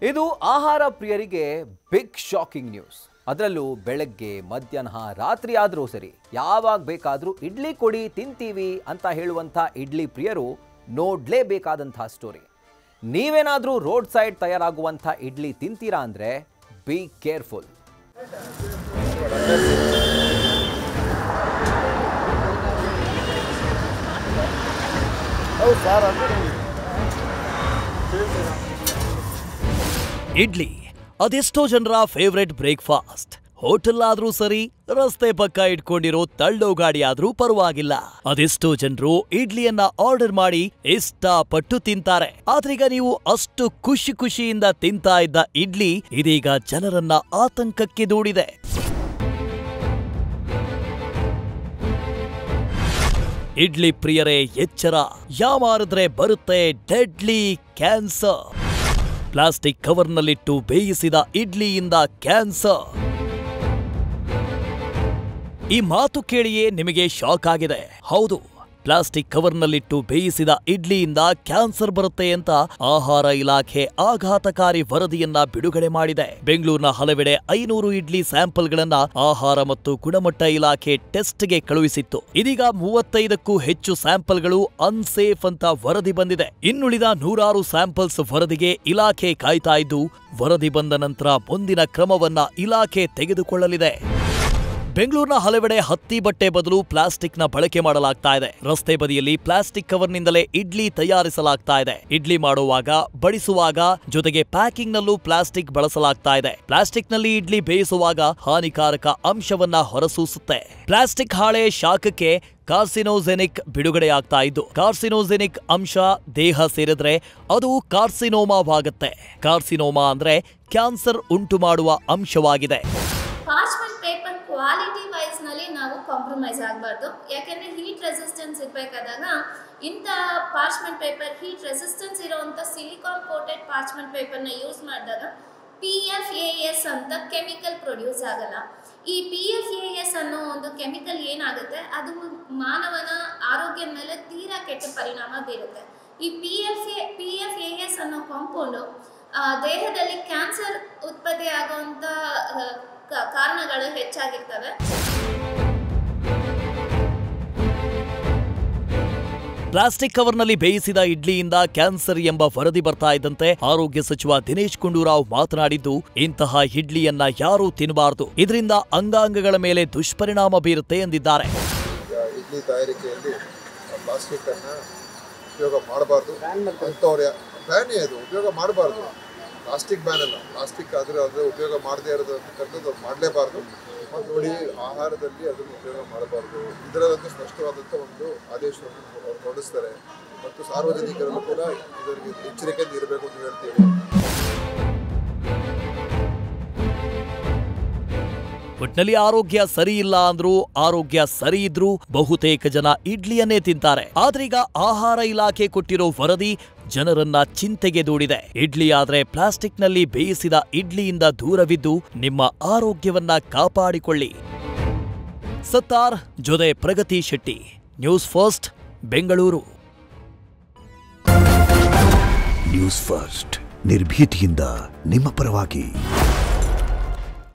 ಇದು ಆಹಾರ ಪ್ರಿಯರಿಗೆ ಬಿಗ್ ಶಾಕಿಂಗ್ ನ್ಯೂಸ್. ಅದರಲ್ಲೂ ಬೆಳಗ್ಗೆ ಮಧ್ಯಾಹ್ನ ರಾತ್ರಿ ಆದರೂ ಸರಿ ಯಾವಾಗ ಬೇಕಾದರೂ ಇಡ್ಲಿ ಕೊಡಿ ತಿಂತೀವಿ ಅಂತ ಹೇಳುವಂಥ ಇಡ್ಲಿ ಪ್ರಿಯರು ನೋಡಲೇಬೇಕಾದಂಥ ಸ್ಟೋರಿ. ನೀವೇನಾದರೂ ರೋಡ್ ಸೈಡ್ ತಯಾರಾಗುವಂಥ ಇಡ್ಲಿ ತಿಂತೀರಾ ಅಂದರೆ ಬಿ ಕೇರ್ಫುಲ್. ಇಡ್ಲಿ ಅದೆಷ್ಟೋ ಜನರ ಫೇವರೇಟ್ ಬ್ರೇಕ್ಫಾಸ್ಟ್. ಹೋಟೆಲ್ ಆದ್ರೂ ಸರಿ, ರಸ್ತೆ ಪಕ್ಕ ಇಟ್ಕೊಂಡಿರೋ ತಳ್ಳೋ ಗಾಡಿ ಆದ್ರೂ ಪರವಾಗಿಲ್ಲ, ಅದೆಷ್ಟೋ ಜನರು ಇಡ್ಲಿಯನ್ನ ಆರ್ಡರ್ ಮಾಡಿ ಇಷ್ಟಪಟ್ಟು ತಿಂತಾರೆ. ಆದ್ರೀಗ ನೀವು ಅಷ್ಟು ಖುಷಿಯಿಂದ ತಿಂತಾ ಇದ್ದ ಇಡ್ಲಿ ಇದೀಗ ಜನರನ್ನ ಆತಂಕಕ್ಕೆ ದೂಡಿದೆ. ಇಡ್ಲಿ ಪ್ರಿಯರೇ ಎಚ್ಚರ, ಯಾಮಾರಿದ್ರೆ ಬರುತ್ತೆ ಡೆಡ್ಲಿ ಕ್ಯಾನ್ಸರ್. ಪ್ಲಾಸ್ಟಿಕ್ ಕವರ್ನಲ್ಲಿಟ್ಟು ಬೇಯಿಸಿದ ಇಡ್ಲಿಯಿಂದ ಕ್ಯಾನ್ಸರ್. ಈ ಮಾತು ಕೇಳಿಯೇ ನಿಮಗೆ ಶಾಕ್ ಆಗಿದೆ. ಹೌದು, ಪ್ಲಾಸ್ಟಿಕ್ ಕವರ್ನಲ್ಲಿಟ್ಟು ಬೇಯಿಸಿದ ಇಡ್ಲಿಯಿಂದ ಕ್ಯಾನ್ಸರ್ ಬರುತ್ತೆ ಅಂತ ಆಹಾರ ಇಲಾಖೆ ಆಘಾತಕಾರಿ ವರದಿಯನ್ನ ಬಿಡುಗಡೆ ಮಾಡಿದೆ. ಬೆಂಗಳೂರಿನ ಹಲವೆಡೆ 500 ಇಡ್ಲಿ ಸ್ಯಾಂಪಲ್ಗಳನ್ನ ಆಹಾರ ಮತ್ತು ಗುಣಮಟ್ಟ ಇಲಾಖೆ ಟೆಸ್ಟ್ಗೆ ಕಳುಹಿಸಿತ್ತು. ಇದೀಗ 35ಕ್ಕೂ ಹೆಚ್ಚು ಸ್ಯಾಂಪಲ್ಗಳು ಅನ್ಸೇಫ್ ಅಂತ ವರದಿ ಬಂದಿದೆ. ಇನ್ನುಳಿದ 106 ಸ್ಯಾಂಪಲ್ಸ್ ವರದಿಗೆ ಇಲಾಖೆ ಕಾಯ್ತಾ ಇದ್ದು, ವರದಿ ಬಂದ ನಂತರ ಮುಂದಿನ ಕ್ರಮವನ್ನ ಇಲಾಖೆ ತೆಗೆದುಕೊಳ್ಳಲಿದೆ. ಬೆಂಗಳೂರಿನ ಹಲವೆಡೆ ಹತ್ತಿ ಬಟ್ಟೆ ಬದಲು ಪ್ಲಾಸ್ಟಿಕ್ನ ಬಳಕೆ ಮಾಡಲಾಗ್ತಾ ಇದೆ. ರಸ್ತೆ ಬದಿಯಲ್ಲಿ ಪ್ಲಾಸ್ಟಿಕ್ ಕವರ್ನಿಂದಲೇ ಇಡ್ಲಿ ತಯಾರಿಸಲಾಗ್ತಾ ಇದೆ. ಇಡ್ಲಿ ಮಾಡುವಾಗ, ಬಡಿಸುವಾಗ, ಜೊತೆಗೆ ಪ್ಯಾಕಿಂಗ್ನಲ್ಲೂ ಪ್ಲಾಸ್ಟಿಕ್ ಬಳಸಲಾಗ್ತಾ ಇದೆ. ಪ್ಲಾಸ್ಟಿಕ್ನಲ್ಲಿ ಇಡ್ಲಿ ಬೇಯಿಸುವಾಗ ಹಾನಿಕಾರಕ ಅಂಶವನ್ನ ಹೊರಸೂಸುತ್ತೆ. ಪ್ಲಾಸ್ಟಿಕ್ ಹಾಳೆ ಶಾಖಕ್ಕೆ ಕಾರ್ಸಿನೋಜೆನಿಕ್ ಬಿಡುಗಡೆಯಾಗ್ತಾ ಇದ್ದು, ಕಾರ್ಸಿನೋಜೆನಿಕ್ ಅಂಶ ದೇಹ ಸೇರಿದ್ರೆ ಅದು ಕಾರ್ಸಿನೋಮಾವಾಗುತ್ತೆ. ಕಾರ್ಸಿನೋಮಾ ಅಂದ್ರೆ ಕ್ಯಾನ್ಸರ್ ಉಂಟು ಮಾಡುವ ಅಂಶವಾಗಿದೆ. ಪೇಪರ್ ಕ್ವಾಲಿಟಿ ವೈಸ್ ನಲ್ಲಿ ನಾವು ಕಾಂಪ್ರಮೈಸ್ ಆಗಬಾರ್ದು. ಯಾಕೆಂದ್ರೆ ಹೀಟ್ ರೆಸಿಸ್ಟೆನ್ಸ್ ಇರಬೇಕಾದಾಗ ಇಂಥ ಪಾರ್ಚ್ಮೆಂಟ್ ಪೇಪರ್ ಹೀಟ್ ರೆಸಿಸ್ಟೆನ್ಸ್ ಇರುವಂಥ ಸಿಲಿಕಾನ್ ಕೋಟೆಡ್ ಪಾರ್ಚ್ಮೆಂಟ್ ಪೇಪರ್ನ ಯೂಸ್ ಮಾಡಿದಾಗ PFAS ಅಂತ ಕೆಮಿಕಲ್ ಪ್ರೊಡ್ಯೂಸ್ ಆಗಲ್ಲ. ಈ PFAS ಅನ್ನೋ ಒಂದು ಕೆಮಿಕಲ್ ಏನಾಗುತ್ತೆ, ಅದು ಮಾನವನ ಆರೋಗ್ಯದ ಮೇಲೆ ತೀರಾ ಕೆಟ್ಟ ಪರಿಣಾಮ ಬೀರುತ್ತೆ. ಈ PFAS ಅನ್ನೋ ಕಾಂಪೌಂಡು ದೇಹದಲ್ಲಿ ಕ್ಯಾನ್ಸರ್ ಉತ್ಪತ್ತಿ ಆಗುವಂಥ ಕಾರಣಗಳು ಹೆಚ್ಚಾಗಿರ್ತವೆ. ಪ್ಲಾಸ್ಟಿಕ್ ಕವರ್ನಲ್ಲಿ ಬೇಯಿಸಿದ ಇಡ್ಲಿಯಿಂದ ಕ್ಯಾನ್ಸರ್ ಎಂಬ ವರದಿ ಬರ್ತಾ ಇದ್ದಂತೆ ಆರೋಗ್ಯ ಸಚಿವ ದಿನೇಶ್ ಗುಂಡೂರಾವ್ ಮಾತನಾಡಿದ್ದು, ಇಂತಹ ಇಡ್ಲಿಯನ್ನ ಯಾರೂ ತಿನ್ನಬಾರದು, ಇದರಿಂದ ಅಂಗಾಂಗಗಳ ಮೇಲೆ ದುಷ್ಪರಿಣಾಮ ಬೀರುತ್ತೆ ಎಂದಿದ್ದಾರೆ. ಇಡ್ಲಿ ತಯಾರಿಕೆಯಲ್ಲಿ ಪ್ಲಾಸ್ಟಿಕ್ ಅನ್ನ ಉಪಯೋಗ ಮಾಡಬಾರ್ದು ಅಂತವ್ರೆ ಬ್ಯಾನ್ ಇದು ಉಪಯೋಗ ಮಾಡಬಾರ್ದು. ಪ್ಲಾಸ್ಟಿಕ್ ಬ್ಯಾನ್ ಅಲ್ಲ, ಪ್ಲಾಸ್ಟಿಕ್ ಆದರೆ ಅದು ಉಪಯೋಗ ಮಾಡದೇ ಇರೋದು ಮಾಡಲೇಬಾರ್ದು. ಮತ್ತು ನೋಡಿ, ಆಹಾರದಲ್ಲಿ ಅದನ್ನು ಉಪಯೋಗ ಮಾಡಬಾರ್ದು, ಇದರಲ್ಲಂತೂ ಸ್ಪಷ್ಟವಾದಂಥ ಒಂದು ಆದೇಶವನ್ನು ಹೊರಡಿಸ್ತಾರೆ. ಮತ್ತು ಸಾರ್ವಜನಿಕರನ್ನು ಕೂಡ ಇದರಿಗೆ ಎಚ್ಚರಿಕೆಯಿಂದ ಇರಬೇಕು ಅಂತ ಹೇಳ್ತೀವಿ. ಒಟ್ನಲ್ಲಿ ಆರೋಗ್ಯ ಸರಿ ಇಲ್ಲ ಅಂದ್ರೂ, ಆರೋಗ್ಯ ಸರಿ ಇದ್ರೂ ಬಹುತೇಕ ಜನ ಇಡ್ಲಿಯನ್ನೇ ತಿಂತಾರೆ. ಆದ್ರೀಗ ಆಹಾರ ಇಲಾಖೆ ಕೊಟ್ಟಿರೋ ವರದಿ ಜನರನ್ನ ಚಿಂತೆಗೆ ದೂಡಿದೆ. ಇಡ್ಲಿ ಆದ್ರೆ ಪ್ಲಾಸ್ಟಿಕ್ನಲ್ಲಿ ಬೇಯಿಸಿದ ಇಡ್ಲಿಯಿಂದ ದೂರವಿದ್ದು ನಿಮ್ಮ ಆರೋಗ್ಯವನ್ನ ಕಾಪಾಡಿಕೊಳ್ಳಿ. ಸತ್ತಾರ್ ಜೊತೆ Pragathi Shetty, News First, Bengaluru. News First ನಿರ್ಭೀತಿಯಿಂದ ನಿಮ್ಮ ಪರವಾಗಿ.